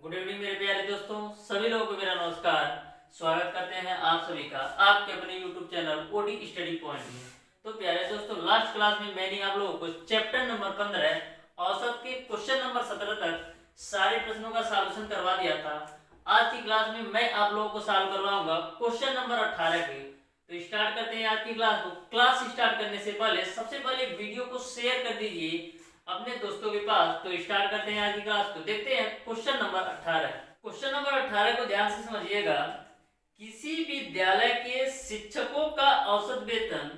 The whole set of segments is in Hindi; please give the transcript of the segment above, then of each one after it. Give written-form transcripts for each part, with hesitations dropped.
गुड इवनिंग मेरे प्यारे दोस्तों, सभी लोगों को मेरा नमस्कार। स्वागत करते हैं आप सभी का आपके अपने YouTube channel OD study point में। तो प्यारे दोस्तों, लास्ट क्लास में मैंने आप लोगों को चैप्टर नंबर 15 औसत के क्वेश्चन नंबर 17 तक सारे प्रश्नों का सॉल्यूशन करवा दिया था। आज की क्लास में मैं आप लोगों को सॉल्व करवाऊंगा क्वेश्चन नंबर 18 के। तो स्टार्ट करते हैं आज की क्लास को। क्लास स्टार्ट करने से पहले सबसे पहले वीडियो को शेयर कर दीजिए अपने दोस्तों के पास। तो स्टार्ट करते हैं आज की क्लास को। देखते हैं क्वेश्चन नंबर 18। क्वेश्चन नंबर 18 को ध्यान से समझिएगा। किसी विद्यालय के शिक्षकों का औसत वेतन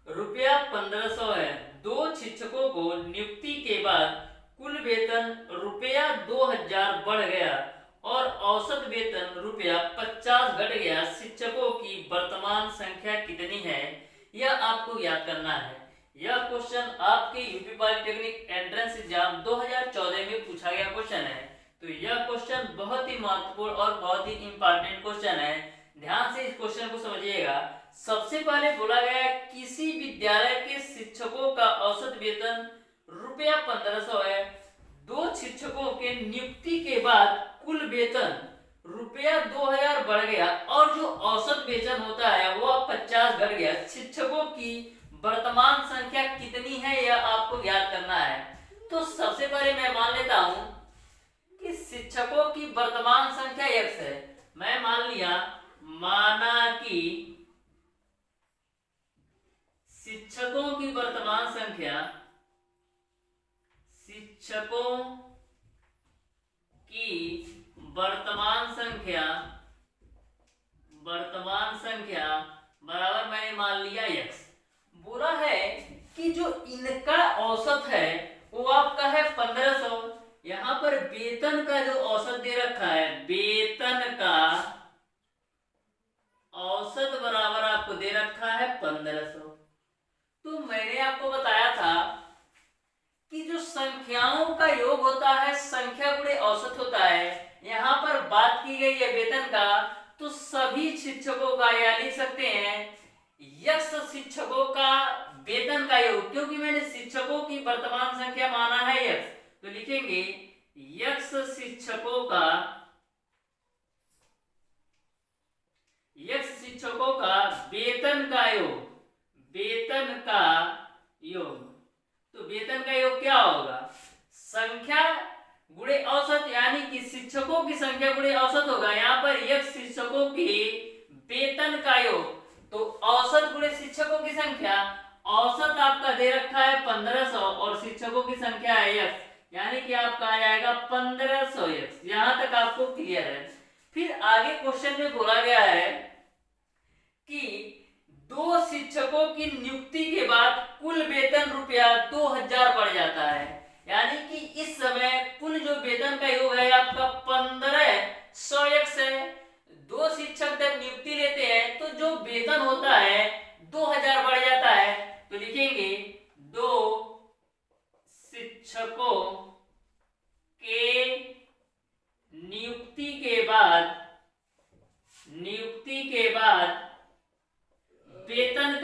रुपया 1500 है। दो शिक्षकों को नियुक्ति के बाद कुल वेतन रुपया 2000 बढ़ गया और औसत वेतन रुपया 50 घट गया। शिक्षकों की वर्तमान संख्या कितनी है, यह आपको याद करना है। यह क्वेश्चन आपके यूपी पॉलिटेक्निक एंट्रेंस एग्जाम 2014 में पूछा गया क्वेश्चन है। तो यह क्वेश्चन बहुत ही महत्वपूर्ण और बहुत ही इंपॉर्टेंट क्वेश्चन है। ध्यान से इस क्वेश्चन को समझिएगा। सबसे पहले बोला गया है किसी विद्यालय के शिक्षकों का औसत वेतन रुपया 1500 है। दो शिक्षकों के नियुक्ति के बाद कुल वेतन रुपया 2000 बढ़ गया और जो औसत वेतन होता है वो 50 घट गया। शिक्षकों की वर्तमान संख्या कितनी है यह आपको याद करना है। तो सबसे पहले मैं मान लेता हूं कि शिक्षकों की वर्तमान संख्या x है। मैं मान लिया, माना कि शिक्षकों की वर्तमान संख्या, शिक्षकों की वर्तमान संख्या बराबर मैंने मान लिया x। बोला है कि जो इनका औसत है वो आपका है 1500। यहां पर वेतन का जो औसत दे रखा है, वेतन का औसत बराबर आपको दे रखा है 1500। तो मैंने आपको बताया था कि जो संख्याओं का योग होता है संख्या गुणे औसत होता है। यहां पर बात की गई है वेतन का, तो सभी शिक्षकों का या लिख सकते हैं यक्ष शिक्षकों का वेतन का योग, क्योंकि मैंने शिक्षकों की वर्तमान संख्या माना है यक्ष। तो लिखेंगे यक्ष शिक्षकों का वेतन का योग, वेतन का योग। तो वेतन का योग क्या होगा? संख्या गुणे औसत, यानी कि शिक्षकों की संख्या गुणे औसत होगा। यहाँ पर यक्ष शिक्षकों की वेतन का योग, तो औसत गुणे शिक्षकों की संख्या। औसत आपका दे रखा है 1500 और शिक्षकों की संख्या है x, यानी कि आपका आ जाएगा 1500x। यहां तक आपको क्लियर है। फिर आगे क्वेश्चन में बोला गया है कि दो शिक्षकों की नियुक्ति के बाद कुल वेतन रुपया 2000 बढ़ जाता है, यानी कि इस समय कुल जो वेतन का योग है आपका 1500x है। दो शिक्षक जब नियुक्ति लेते हैं तो जो वेतन होता है 2000 बढ़ जाता है। तो लिखेंगे दो शिक्षकों के नियुक्ति के बाद वेतन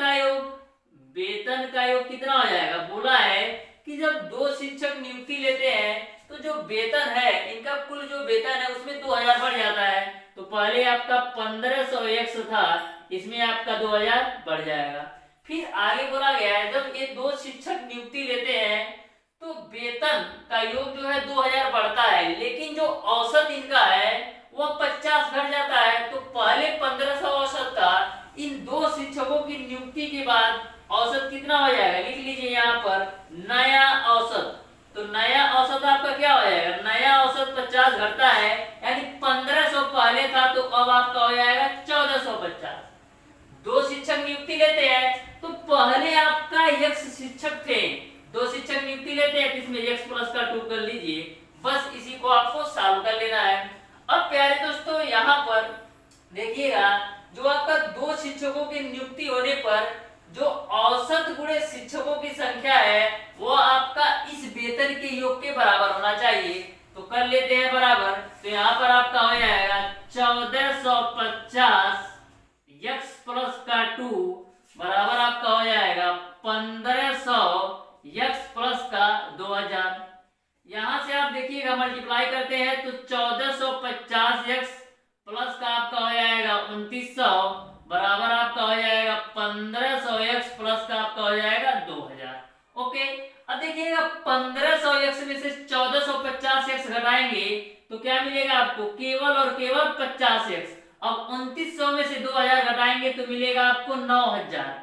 का योग कितना हो जाएगा? बोला है कि जब दो शिक्षक नियुक्ति लेते हैं तो जो वेतन है, इनका कुल जो वेतन है उसमें 2000 बढ़ जाता है। तो पहले आपका 1500x था, इसमें आपका 2000 बढ़ जाएगा। फिर आगे बोला गया है जब ये दो शिक्षक नियुक्ति लेते हैं तो वेतन का योग जो है 2000 बढ़ता है, लेकिन जो औसत इनका है वो 50 घट जाता है। तो पहले 1500 औसत था, इन दो शिक्षकों की नियुक्ति के बाद औसत कितना हो जाएगा? लिख लीजिए यहाँ पर नया औसत। तो नया औसत आपका क्या हो जाएगा? नया औसत 50 घटता है, यानी 1500 पहले था तो अब आपका हो जाएगा 1450। दो शिक्षक नियुक्ति लेते हैं तो पहले आपका यक्ष शिक्षक थे, दो शिक्षक नियुक्ति लेते हैं, इसमें x प्लस का 2 कर लीजिए। बस इसी को आपको सॉल्व कर लेना है। अब प्यारे दोस्तों यहाँ पर देखिएगा, जो आपका दो शिक्षकों की नियुक्ति होने पर जो औसत गुणे शिक्षकों की संख्या है वो आपका इस वेतन के योग के बराबर होना चाहिए। तो कर लेते हैं बराबर। तो यहाँ पर आपका हो जाएगा 1450 x प्लस का 2 बराबर आपका हो जाएगा 1500 x प्लस का 2000। यहां से आप देखिए देखिएगा मल्टीप्लाई करते हैं तो 1450x प्लस का आपका हो जाएगा 2900 बराबर आपका हो जाएगा 1500x प्लस का आपका हो जाएगा 2000। ओके, अब देखिएगा 1500x में से 1450x घटाएंगे तो क्या मिलेगा आपको, केवल और केवल 50x। अब 2900 में से 2000 घटाएंगे तो मिलेगा आपको 9000।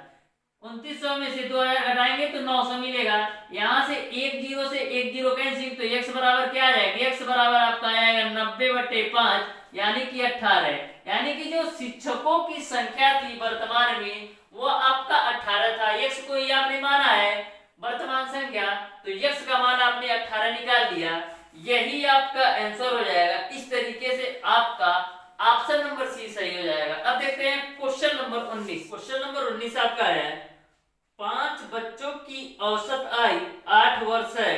2900 में से 2000 घटाएंगे तो 900 मिलेगा। यहाँ से एक जीरो से एक जीरो कैंसिल तो x बराबर क्या आ जाएगा, x बराबर आपका आएगा 90/5 यानी कि 18। यानी कि जो शिक्षकों की संख्या थी वर्तमान में वो आपका 18 था। x को ही आपने माना है वर्तमान संख्या, तो x का मान आपने 18 निकाल दिया, यही आपका आंसर हो जाएगा। इस तरीके से आपका ऑप्शन नंबर सी सही हो जाएगा। अब देखते हैं क्वेश्चन नंबर 19। क्वेश्चन नंबर 19 आपका है 5 बच्चों की औसत आयु 8 वर्ष है।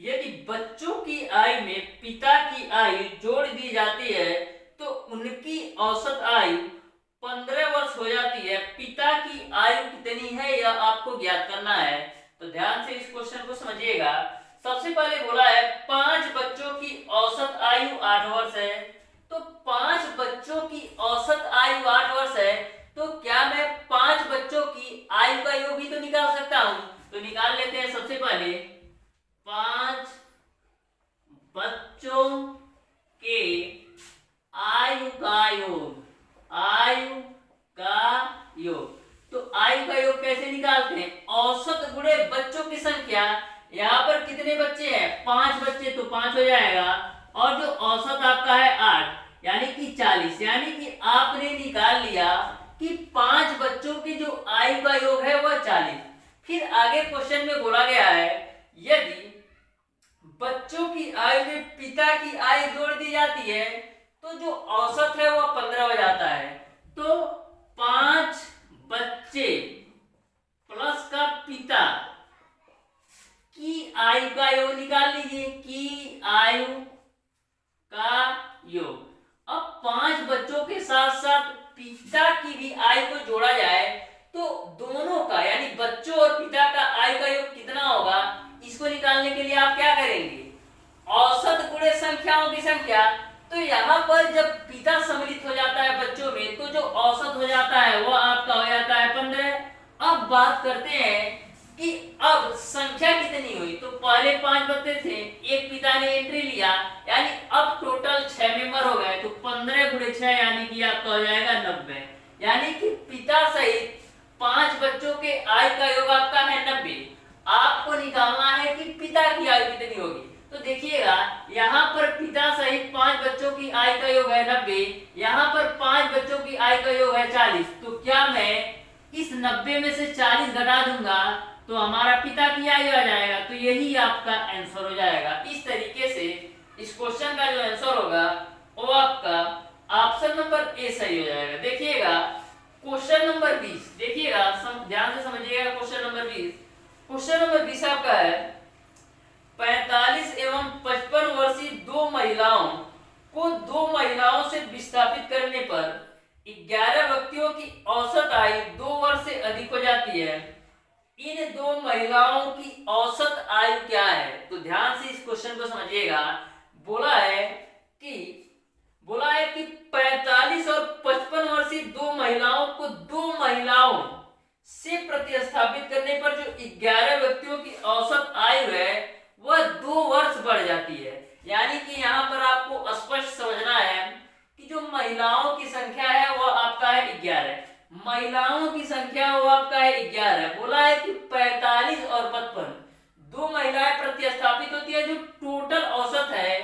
यदि बच्चों की आयु में पिता की आयु जोड़ दी जाती है तो उनकी औसत आयु 15 वर्ष हो जाती है। पिता की आयु कितनी है यह आपको ज्ञात करना है। तो ध्यान से इस क्वेश्चन को समझिएगा। सबसे पहले बोला है 5 बच्चों की औसत आयु 8 वर्ष है। तो 5 बच्चों की औसत आयु 8 वर्ष है, तो क्या मैं 5 बच्चों की आयु का योग भी तो निकाल सकता हूं। तो निकाल लेते हैं। सबसे पहले 5 बच्चों के आयु का योग, आयु का योग। तो आयु का योग कैसे निकालते हैं, औसत गुणे बच्चों की संख्या। यहाँ पर कितने बच्चे हैं, 5 बच्चे, तो 5 हो जाएगा, और जो औसत आपका है 8 यानी कि 40। यानी कि आपने निकाल लिया कि 5 बच्चों की जो आयु का योग है वह 40। फिर आगे क्वेश्चन में बोला गया है यदि बच्चों की आयु में पिता की आयु जोड़ दी जाती है तो जो औसत है वह 15 हो जाता है। तो 5 बच्चे प्लस का पिता की आयु का योग निकाल लीजिए, की आयु का योग। अब 5 बच्चों के साथ साथ पिता की भी आयु को जोड़ा जाए तो दोनों का यानी बच्चों और पिता का आयु का योग कितना होगा, इसको निकालने के लिए आप क्या करेंगे, औसत गुणे संख्याओं की संख्या। तो यहाँ पर जब पिता सम्मिलित हो जाता है बच्चों में तो जो औसत हो जाता है वो आपका हो जाता है 15। अब बात करते हैं कि अब संख्या कितनी हुई। तो पहले 5 बच्चे थे, एक पिता ने एंट्री लिया, यानी अब टोटल 6 मेंबर हो गए। तो 15 गुणे 6 यानी कि आपका हो जाएगा 90। यानी कि पिता सहित 5 बच्चों के आयु का योग आपका है 90। आपको निकालना है कि पिता की आयु कितनी होगी। तो देखिएगा यहाँ पर पिता सहित 5 बच्चों की आयु का योग है 90, यहाँ पर 5 बच्चों की आयु का योग है 40। तो क्या मैं इस 90 में से 40 घटा दूंगा तो हमारा पिता की आयु आ जाएगा। तो यही आपका आंसर हो जाएगा। इस तरीके से इस क्वेश्चन का जो आंसर होगा वो आपका ऑप्शन नंबर ए सही हो जाएगा। देखिएगा क्वेश्चन नंबर 20, देखिएगा ध्यान से समझिएगा। क्वेश्चन नंबर 20, क्वेश्चन नंबर 20 आपका है 45 एवं 55 वर्षीय दो महिलाओं को 2 महिलाओं से विस्थापित करने पर 11 व्यक्तियों की औसत आयु 2 वर्ष से अधिक हो जाती है। इन 2 महिलाओं की औसत आयु क्या है। तो ध्यान से इस क्वेश्चन को समझिएगा। बोला है कि 45 और 55 वर्षीय 2 महिलाओं को 2 महिलाओं से प्रतिस्थापित करने पर जो 11 व्यक्तियों की औसत आयु है वह 2 वर्ष बढ़ जाती है। यानी कि यहाँ पर आपको स्पष्ट समझना है कि जो महिलाओं की संख्या है वह आपका है 11, महिलाओं की संख्या वो आपका है 11। बोला है कि 45 और 55 2 महिलाएं प्रतिस्थापित होती है, जो टोटल औसत है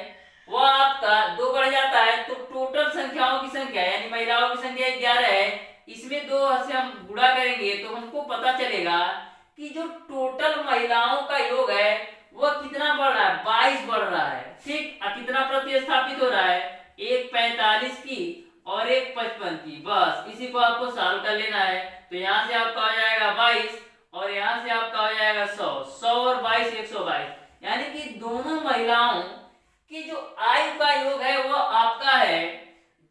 वह आपका 2 बढ़ जाता है। तो टोटल संख्याओं की संख्या यानी महिलाओं की संख्या 11 है, इसमें 2 से हम गुणा करेंगे तो हमको पता चलेगा कि जो टोटल महिलाओं का योग है वह कितना बढ़ रहा है, 22 बढ़ रहा है। ठीक, कितना प्रतिस्थापित हो रहा है, एक 45 की और एक 55 की। बस इसी को आपको सॉल्व कर लेना है। तो यहाँ से आपका हो जाएगा 22 और यहाँ से आपका हो जाएगा 100 और 22 122। यानी कि दोनों महिलाओं की जो आयु का योग है वह आपका है,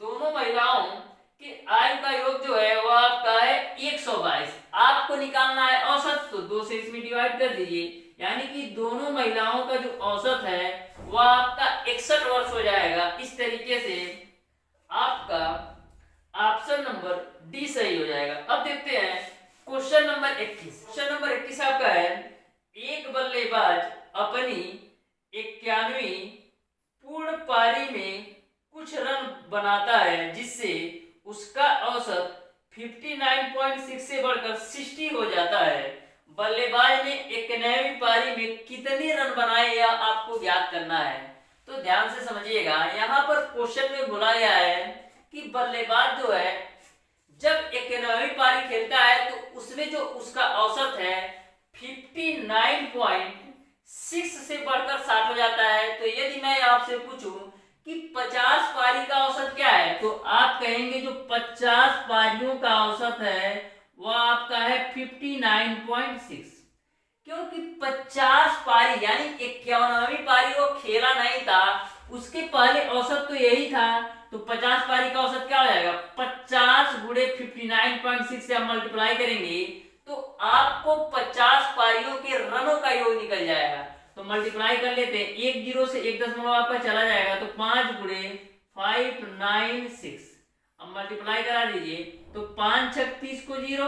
दोनों महिलाओं की आयु का योग जो है वह आपका है 122। आपको निकालना है औसत, तो 2 से इसमें डिवाइड कर दीजिए। यानी कि दोनों महिलाओं का जो औसत है वह आपका 61 वर्ष हो जाएगा। इस तरीके से आपका ऑप्शन नंबर डी सही हो जाएगा। अब देखते हैं क्वेश्चन नंबर 21। क्वेश्चन नंबर 21 आपका है, एक बल्लेबाज अपनी 91वीं पूर्ण पारी में कुछ रन बनाता है जिससे उसका औसत 59.6 से बढ़कर 60 हो जाता है। बल्लेबाज ने 91वीं पारी में कितने रन बनाए यह आपको ज्ञात करना है। तो ध्यान से समझिएगा, यहाँ पर क्वेश्चन में बोला गया है कि बल्लेबाज जो है जब 91वीं पारी खेलता है तो उसमें जो उसका औसत है 59.6 से बढ़कर 60 हो जाता है। तो यदि मैं आपसे पूछूं कि 50 पारी का औसत क्या है, तो आप कहेंगे जो 50 पारियों का औसत है वह आपका है 59.6, क्योंकि 50 पारी यानी 51वीं पारी वो खेला नहीं था, उसके पहले औसत तो यही था। तो 50 पारी का औसत क्या हो जाएगा, 50 गुणे 59.6 से हम मल्टीप्लाई करेंगे तो आपको 50 पारियों के रनों का योग निकल जाएगा। तो मल्टीप्लाई कर लेते हैं, एक जीरो से एक दशमलव आपका चला जाएगा तो 5 गुणे 596। अब मल्टीप्लाई करा दीजिए तो 5 छक 30 को 0,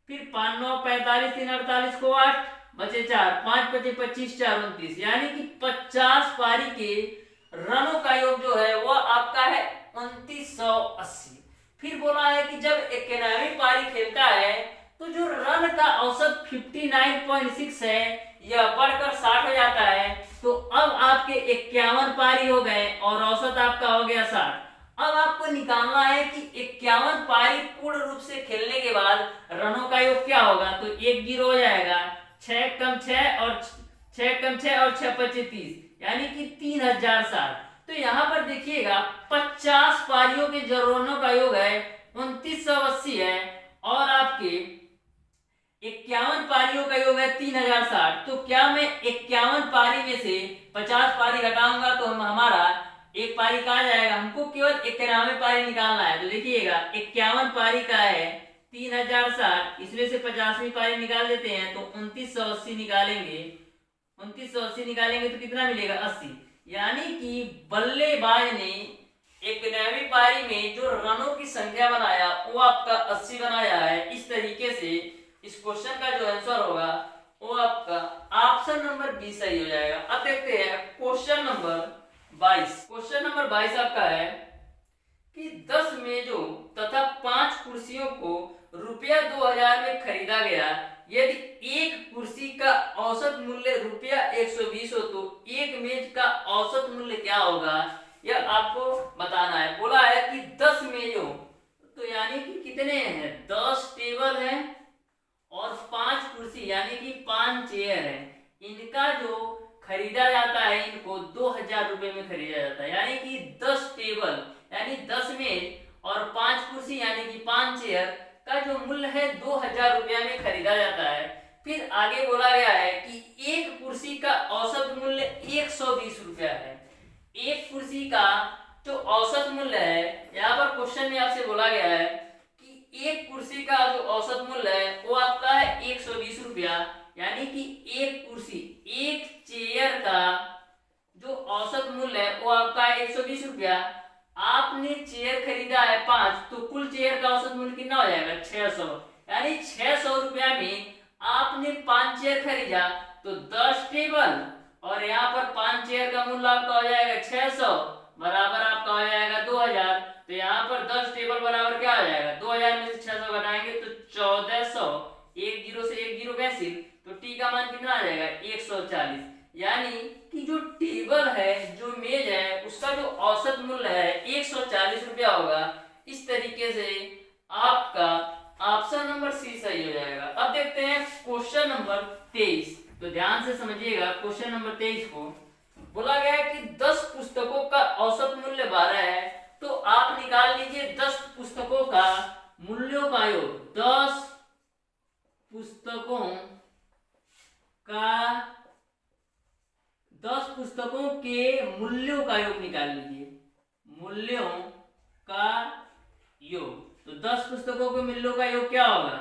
फिर 5 9 45 3 48 को 8 बचे 4, 5 बचे 25 4 29, यानी कि 50 पारी के रनों का योग जो है वह आपका है 2980। फिर बोला है कि जब 91वीं पारी खेलता है तो जो रन का औसत 59.6 है यह बढ़कर 60 हो जाता है। तो अब आपके 51 पारी हो गए और औसत आपका हो गया 60। अब आपको निकालना है कि 51 पारी पूर्ण रूप से खेलने के बाद रनों का योग क्या होगा। तो 1 जीरो हो जाएगा, 6 कम 6 और 6 कम 6 और 6 25 30, यानी कि 3060। तो यहाँ पर देखिएगा 50 पारियों के जो रनों का योग है 2980 है और आपके 51 पारियों का योग है 3060। तो क्या मैं 51 पारी में से 50 पारी घटाऊंगा तो हमारा एक पारी कहाँ जाएगा, हमको केवल 91 पारी निकालना है। तो देखिएगा 51 पारी का है 3060, इसमें से 50वीं पारी निकाल देते हैं तो 2980 निकालेंगे। 2980 निकालेंगे तो कितना मिलेगा, 80। यानी कि बल्लेबाज ने 91वीं पारी में जो रनों की संख्या बनाया वो आपका 80 बनाया है। इस तरीके से इस क्वेश्चन का जो आंसर होगा वो आपका ऑप्शन नंबर बी सही हो जाएगा। अब देखते हैं क्वेश्चन नंबर 22। क्वेश्चन नंबर 22 आपका है कि 10 मेजों तथा 5 कुर्सियों को रुपया 2000 में खरीदा गया। यदि एक कुर्सी का औसत मूल्य रुपया 120 हो तो एक मेज का औसत मूल्य क्या होगा, यह आपको बताना है। बोला है कि 10 मेजों, तो यानी कि कितने हैं, 10 टेबल हैं और 5 कुर्सी यानी कि 5 चेयर है। इनका जो खरीदा जाता है इनको 2000 रुपए में खरीदा जाता है। यानी कि 10 टेबल यानी 10 मेज और 5 कुर्सी यानी कि 5 चेयर का जो मूल्य है 2000 रुपया में खरीदा जाता है। फिर आगे बोला गया है कि एक कुर्सी का औसत मूल्य 120 रुपया है। एक कुर्सी का जो औसत मूल्य है, यहाँ पर क्वेश्चन में आपसे बोला गया है कि एक कुर्सी का जो औसत मूल्य है वो आपका है 120 रुपया। यानी कि एक कुर्सी, एक चेयर का जो औसत मूल्य है वो आपका है 120 रुपया। आपने चेयर खरीदा है 5, तो कुल चेयर का औसत मूल्य कितना हो जाएगा, 600। यानी 600 रुपया में आपने 5 चेयर खरीदा तो 10 टेबल और यहाँ पर 5 चेयर का मूल्य आपका हो जाएगा 600 बराबर आपका हो जाएगा 2000। तो यहाँ पर 10 टेबल बराबर क्या हो जाएगा, 2000 में से 600 घटाएंगे तो 1400, एक जीरो से एक जीरो कैंसिल, तो टी का मान कितना आ जाएगा 140। यानी कि जो टेबल है, जो मेज है, उसका जो औसत मूल्य है 140 रुपया होगा। इस तरीके से आपका ऑप्शन नंबर सी सही हो जाएगा। अब देखते हैं क्वेश्चन नंबर 23। तो ध्यान से समझिएगा क्वेश्चन नंबर 23 को। बोला गया है कि 10 पुस्तकों का औसत मूल्य 12 है, तो आप निकाल लीजिए 10 पुस्तकों का मूल्यों का योग। 10 पुस्तकों का 10 पुस्तकों के मूल्यों का योग निकाल लीजिए, मूल्यों का योग। तो 10 पुस्तकों के मूल्यों का योग क्या होगा,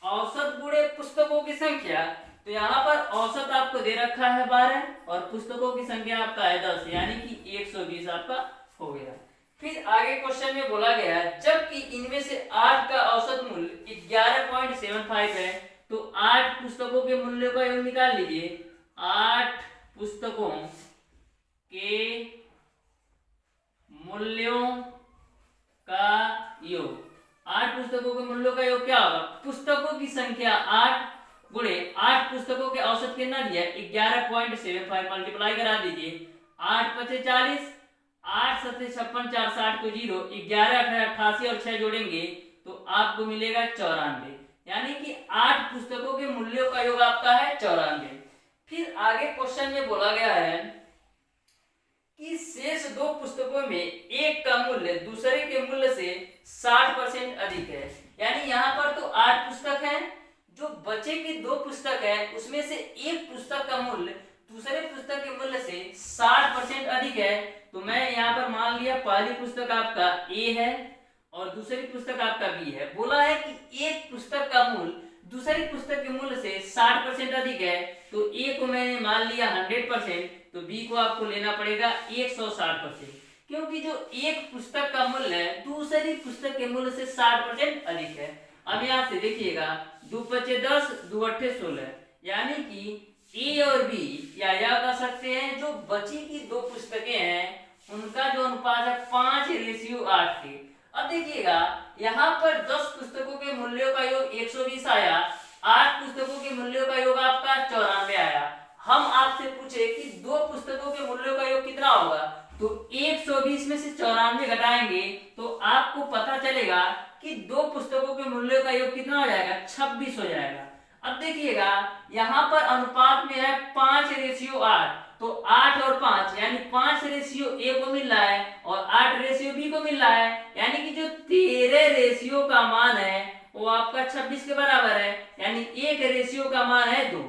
औसत गुणे पुस्तकों की संख्या। तो यहाँ पर औसत आपको दे रखा है 12 और पुस्तकों की संख्या आपका है 10, यानी कि 120 आपका हो गया। फिर आगे क्वेश्चन में बोला गया है जबकि इनमें से 8 का औसत मूल्य 11.75 है तो 8 पुस्तकों के मूल्य का योग निकाल लीजिए। 8 पुस्तकों के मूल्यों का योग, 8 पुस्तकों के मूल्यों का योग क्या होगा? पुस्तकों की संख्या 8 गुणे 8 पुस्तकों के औसत कितना दिया? 11.75 मल्टीप्लाई करा दीजिए। 8 पचे 40, 8 सत्ते 56, 4 60 को 0, 11 88 और 6 जोड़ेंगे तो आपको मिलेगा 94, यानी कि 8 पुस्तकों के मूल्यों का योग आपका है 94। फिर आगे क्वेश्चन में बोला गया है कि शेष 2 पुस्तकों में एक का मूल्य दूसरे के मूल्य से 60% अधिक है, यानी यहाँ पर तो 8 पुस्तक हैं, जो बचे की 2 पुस्तक है उसमें से एक पुस्तक का मूल्य दूसरे पुस्तक के मूल्य से 60% अधिक है। तो मैं यहाँ पर मान लिया पहली पुस्तक आपका ए है और दूसरी पुस्तक आपका बी है। बोला है कि एक पुस्तक का मूल्य दूसरी पुस्तक के मूल्य से 60% अधिक है, तो ए को मैंने मान लिया 100%, तो बी को आपको लेना पड़ेगा 160%, क्योंकि जो एक पुस्तक का मूल्य है दूसरी पुस्तक के मूल्य से 60% अधिक है। अब यहाँ से देखिएगा 2 पचे 10, 2 अट्ठे 16, यानी कि ए और बी या कह सकते हैं जो बची की 2 पुस्तकें हैं उनका जो अनुपात है 5:8 के। अब देखिएगा यहाँ पर 10 पुस्तकों के मूल्यों का योग 120 आया, 8 पुस्तकों के मूल्यों का योग आपका 94 आया। हम आपसे पूछे कि 2 पुस्तकों के मूल्यों का योग कितना होगा, तो 120 में से 94 घटाएंगे तो आपको पता चलेगा कि 2 पुस्तकों के मूल्यों का योग कितना हो जाएगा, 26 हो जाएगा। अब देखिएगा यहाँ पर अनुपात में है 5:8, तो 8 और 5 यानी 5:A को मिल रहा है और 8:B को मिल रहा है, यानी कि जो 13 का मान है वो आपका 26 के बराबर है, यानी 1 का मान है 2।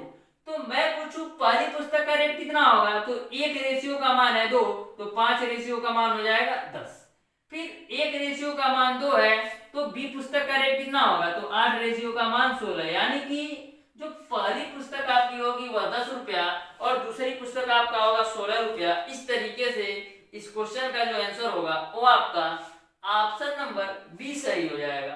तो मैं पूछूं पहली पुस्तक का रेट कितना होगा, तो 1 का मान है 2, तो 5 का मान हो जाएगा 10। फिर 1 का मान 2 है तो बी पुस्तक का रेट कितना होगा, तो 8 का मान 16, यानी कि जो पहली पुस्तक आपकी होगी वह 10 रुपया और दूसरी पुस्तक आपका होगा 16 रुपया। इस तरीके से इस क्वेश्चन का जो आंसर होगा वो आपका ऑप्शन नंबर बी सही हो जाएगा।